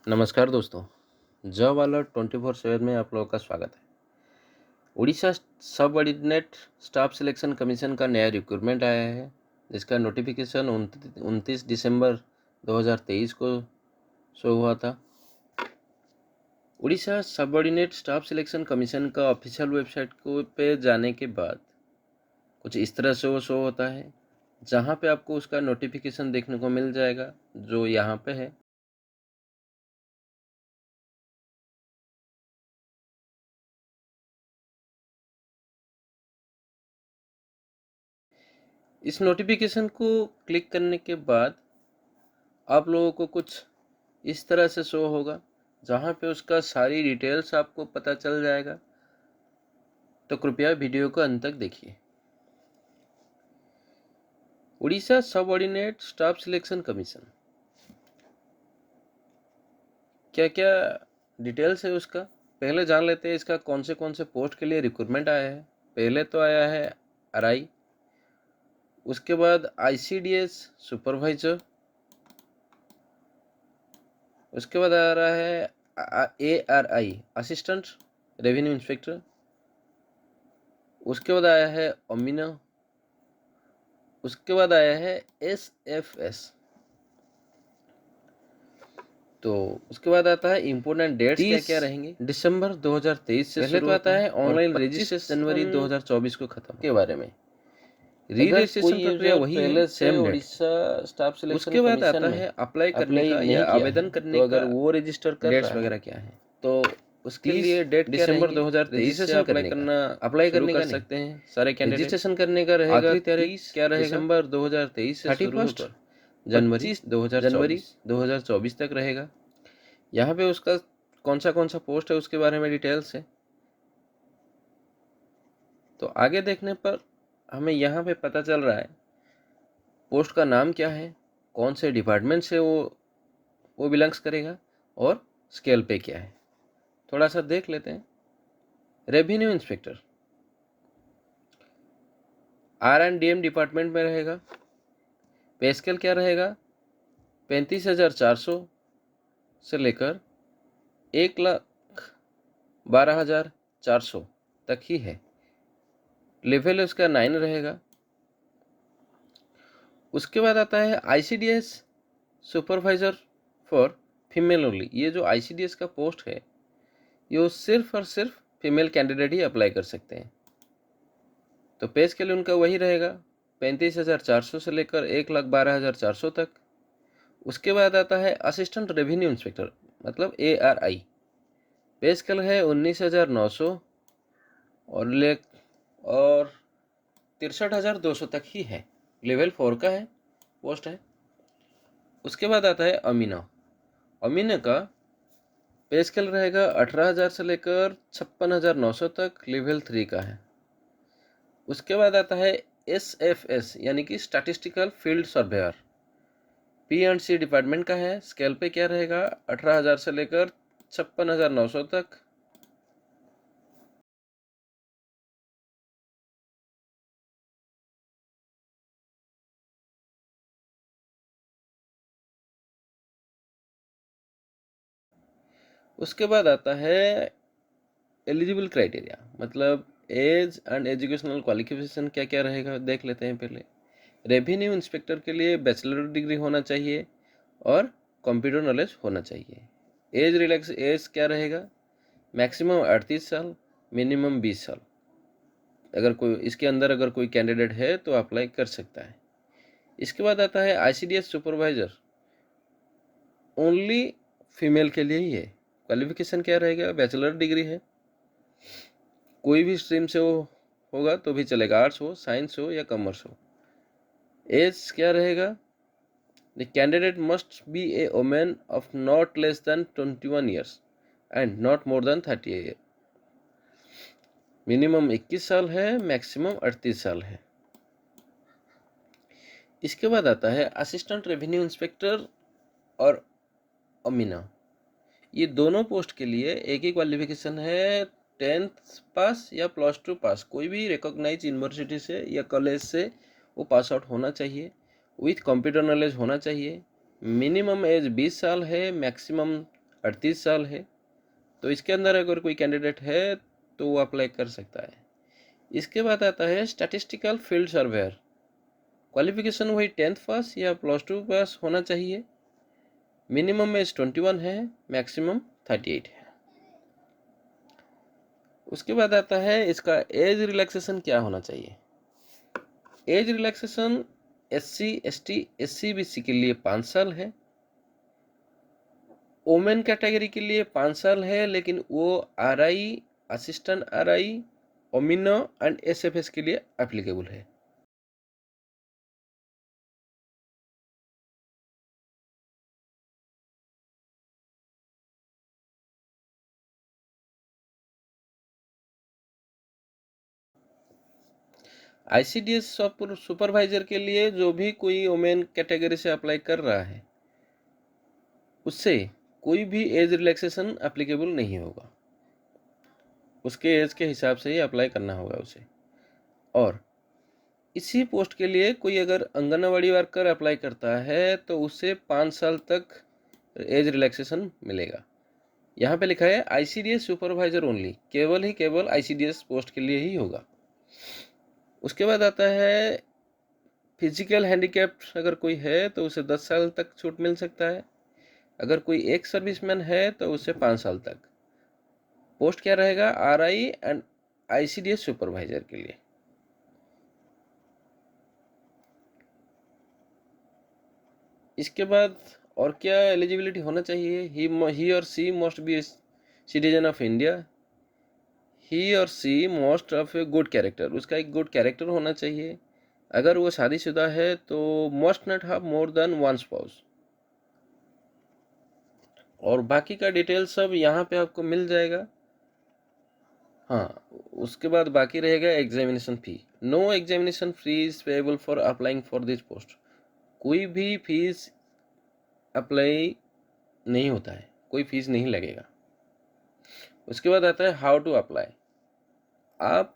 नमस्कार दोस्तों, job alert 24/7 में आप लोगों का स्वागत है। उड़ीसा सब ऑर्डिनेट स्टाफ सिलेक्शन कमीशन का नया रिक्रूटमेंट आया है, जिसका नोटिफिकेशन 29 दिसंबर 2023 को शो हुआ था। उड़ीसा सब ऑर्डिनेट स्टाफ सिलेक्शन कमीशन का ऑफिशियल वेबसाइट को पे जाने के बाद कुछ इस तरह से वो शो होता है, जहाँ पे आपको उसका नोटिफिकेशन देखने को मिल जाएगा, जो यहाँ पे है। इस नोटिफिकेशन को क्लिक करने के बाद आप लोगों को कुछ इस तरह से शो होगा, जहाँ पे उसका सारी डिटेल्स आपको पता चल जाएगा। तो कृपया वीडियो को अंत तक देखिए। उड़ीसा सब ऑर्डिनेट स्टाफ सिलेक्शन कमीशन, क्या क्या डिटेल्स है उसका पहले जान लेते हैं। इसका कौन से पोस्ट के लिए रिक्रूटमेंट आया है। पहले तो आया है आरआई, उसके बाद आईसीडीएस सुपरवाइजर, उसके बाद आ रहा है एआरआई असिस्टेंट रेवेन्यू इंस्पेक्टर, उसके बाद आया है अमीना, उसके बाद आया है एसएफएस। तो उसके बाद आता है इम्पोर्टेंट डेट्स क्या क्या रहेंगे। दिसंबर 2023 से पहले तो आता है ऑनलाइन रजिस्ट्रेशन जनवरी 2024 को खत्म के बारे में। री रजिस्ट्रेशन प्रक्रिया वही है, सेम उड़ीसा स्टाफ सिलेक्शन। उसके बाद आता है अप्लाई करने का या आवेदन करने का, अगर वो रजिस्टर कर डेट्स वगैरह क्या है। तो उसके लिए डेट दिसंबर 2023 से अप्लाई कर सकते हैं सारे कैंडिडेट। रजिस्ट्रेशन करने का रहेगा, आखिरी तारीख क्या रहेगा, दिसंबर 2023 से शुरू होकर जनवरी 2024 तक रहेगा। यहाँ पे उसका कौन सा पोस्ट है उसके बारे में डिटेल्स है। तो आगे देखने पर हमें यहाँ पे पता चल रहा है पोस्ट का नाम क्या है, कौन से डिपार्टमेंट से वो बिलोंग्स करेगा, और स्केल पे क्या है। थोड़ा सा देख लेते हैं। रेवेन्यू इंस्पेक्टर R&DM डिपार्टमेंट में रहेगा। पे स्केल क्या रहेगा, 35,400 से लेकर 1,12,400 तक ही है। लेवल उसका 9 रहेगा। उसके बाद आता है ICDS supervisor for female only. ये जो आईसीडीएस का पोस्ट है, ये सिर्फ और सिर्फ फीमेल कैंडिडेट ही अप्लाई कर सकते हैं। तो पे स्केल उनका वही रहेगा, 35,400 से लेकर 1,12,400 तक। उसके बाद आता है असिस्टेंट रेवेन्यू इंस्पेक्टर, मतलब ARI। पे स्केल है 19,900 और 63,200 तक ही है। लेवल 4 का है, पोस्ट है। उसके बाद आता है अमीना का पे स्केल रहेगा 18,000 से लेकर 56,900 तक, लेवल 3 का है। उसके बाद आता है SFS यानी कि statistical field surveyor, P&C department का है। स्केल पे क्या रहेगा, 18,000 से लेकर 56,900 तक। उसके बाद आता है एलिजिबल क्राइटेरिया, मतलब एज एंड एजुकेशनल क्वालिफिकेशन क्या क्या रहेगा देख लेते हैं पहले। रेवेन्यू इंस्पेक्टर के लिए बैचलर डिग्री होना चाहिए और कंप्यूटर नॉलेज होना चाहिए। एज क्या रहेगा, मैक्सिमम 38 साल, मिनिमम 20 साल। अगर कोई इसके अंदर अगर कोई कैंडिडेट है तो अप्लाई कर सकता है। इसके बाद आता है आईसीडीएस सुपरवाइजर, ओनली फीमेल के लिए ही है। क्वालिफिकेशन क्या रहेगा, बैचलर डिग्री है। कोई भी स्ट्रीम से वो होगा तो भी चलेगा, आर्ट्स हो, साइंस हो या कॉमर्स हो। एज क्या रहेगा, the candidate must be A women of not less than 21 years and not more than 30 year. Minimum 21 साल है, मैक्सिमम 38 साल है। इसके बाद आता है असिस्टेंट रेवेन्यू इंस्पेक्टर और अमीना। ये दोनों पोस्ट के लिए एक ही क्वालिफिकेशन है, 10th पास या +2 पास, कोई भी रिकॉग्नाइज यूनिवर्सिटी से या कॉलेज से वो पास आउट होना चाहिए, विथ कंप्यूटर नॉलेज होना चाहिए। मिनिमम एज 20 साल है, मैक्सिमम 38 साल है, तो इसके अंदर अगर कोई कैंडिडेट है तो वो अप्लाई कर सकता है। इसके बाद आता है स्टैटिस्टिकल फील्ड सर्वेयर। क्वालिफिकेशन वही 10th पास या +2 पास होना चाहिए। मिनिमम एज 21 है, मैक्सिमम 38 है। उसके बाद आता है इसका एज रिलैक्सेशन क्या होना चाहिए। Age relaxation SC ST SC BC के लिए 5 साल है। वोमेन कैटेगरी के लिए 5 साल है, लेकिन वो RI, असिस्टेंट RI, ओमिनो एंड SFS के लिए एप्लीकेबल है। ICDS सुपरवाइजर के लिए जो भी कोई वोमेन कैटेगरी से अप्लाई कर रहा है उससे कोई भी एज रिलैक्सेशन एप्लीकेबल नहीं होगा। उसके एज के हिसाब से ही अप्लाई करना होगा उसे। और इसी पोस्ट के लिए कोई अगर आंगनवाड़ी वर्कर अप्लाई करता है तो उससे 5 साल तक एज रिलैक्सेशन मिलेगा। यहाँ पे लिखा है ICDS सुपरवाइजर ओनली, केवल ICDS पोस्ट के लिए ही होगा। उसके बाद आता है फिजिकल हैंडीकैप्ड अगर कोई है तो उसे 10 साल तक छूट मिल सकता है। अगर कोई एक सर्विसमैन है तो उसे 5 साल तक। पोस्ट क्या रहेगा, RI एंड ICDS सुपरवाइजर के लिए। इसके बाद और क्या एलिजिबिलिटी होना चाहिए, he or she must be citizen of India. He or she must of a good character, उसका एक गुड कैरेक्टर होना चाहिए। अगर वो शादीशुदा है तो must not have more than 1 spouse. और बाकी का डिटेल सब यहाँ पे आपको मिल जाएगा। हाँ, उसके बाद बाकी रहेगा examination fee. No examination fee is payable for applying for this post. कोई भी फीस अप्लाई नहीं होता है, कोई फीस नहीं लगेगा। उसके बाद आता है हाउ टू अप्लाई। आप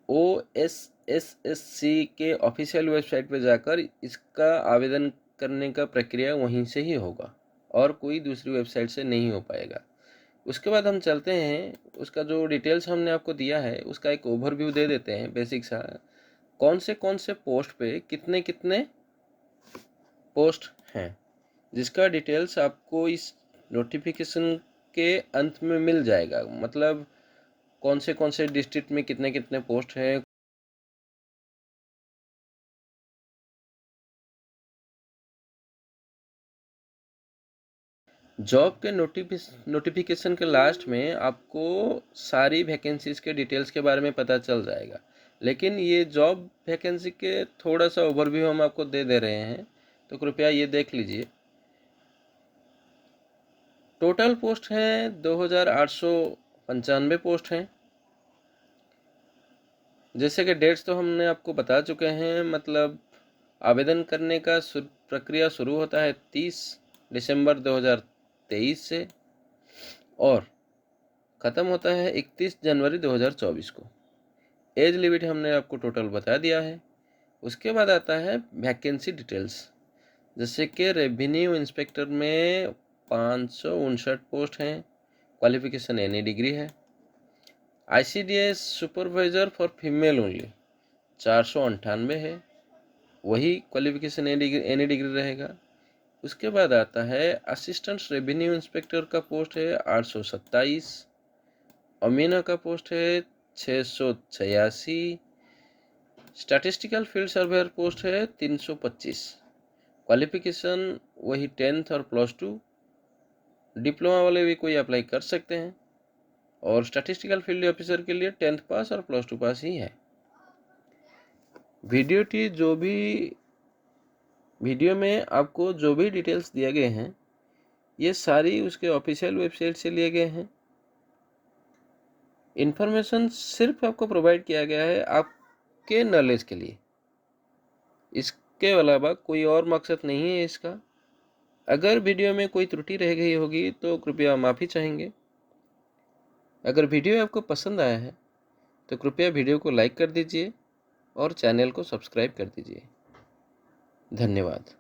OSSSC के ऑफिशियल वेबसाइट पर जाकर इसका आवेदन करने का प्रक्रिया वहीं से ही होगा और कोई दूसरी वेबसाइट से नहीं हो पाएगा। उसके बाद हम चलते हैं, उसका जो डिटेल्स हमने आपको दिया है उसका एक ओवरव्यू दे देते हैं बेसिक सा। कौन से पोस्ट पे कितने कितने पोस्ट हैं, जिसका डिटेल्स आपको इस नोटिफिकेशन के अंत में मिल जाएगा। मतलब कौन से डिस्ट्रिक्ट में कितने कितने पोस्ट हैं। जॉब के नोटिफिकेशन के लास्ट में आपको सारी वैकेंसीज के डिटेल्स के बारे में पता चल जाएगा, लेकिन ये जॉब वैकेंसी के थोड़ा सा ओवरव्यू हम आपको दे दे रहे हैं, तो कृपया ये देख लीजिए। टोटल पोस्ट हैं 2895 पोस्ट हैं। जैसे कि डेट्स तो हमने आपको बता चुके हैं। मतलब आवेदन करने का प्रक्रिया शुरू होता है 30 दिसंबर 2023 से और ख़त्म होता है 31 जनवरी 2024 को। एज लिमिट हमने आपको टोटल बता दिया है। उसके बाद आता है वैकेंसी डिटेल्स। जैसे कि रेवेन्यू इंस्पेक्टर में 559 पोस्ट हैं, क्वालिफिकेशन एनी डिग्री है। ICDS supervisor for female only 498 है, वही क्वालिफिकेशन एनी डिग्री रहेगा। उसके बाद आता है असिस्टेंट रेवेन्यू इंस्पेक्टर का पोस्ट है 827, अमीना का पोस्ट है 686, स्टैटिस्टिकल फील्ड सर्वेयर पोस्ट है 325। क्वालिफिकेशन वही 10th और +2। डिप्लोमा वाले भी कोई अप्लाई कर सकते हैं और स्टैटिस्टिकल फील्ड ऑफिसर के लिए 10th पास और +2 पास ही है। वीडियो में आपको जो भी डिटेल्स दिए गए हैं ये सारी उसके ऑफिशियल वेबसाइट से लिए गए हैं। इन्फॉर्मेशन सिर्फ आपको प्रोवाइड किया गया है आपके नॉलेज के लिए, इसके अलावा कोई और मकसद नहीं है इसका। अगर वीडियो में कोई त्रुटि रह गई होगी तो कृपया माफ़ी चाहेंगे। अगर वीडियो आपको पसंद आया है तो कृपया वीडियो को लाइक कर दीजिए और चैनल को सब्सक्राइब कर दीजिए। धन्यवाद।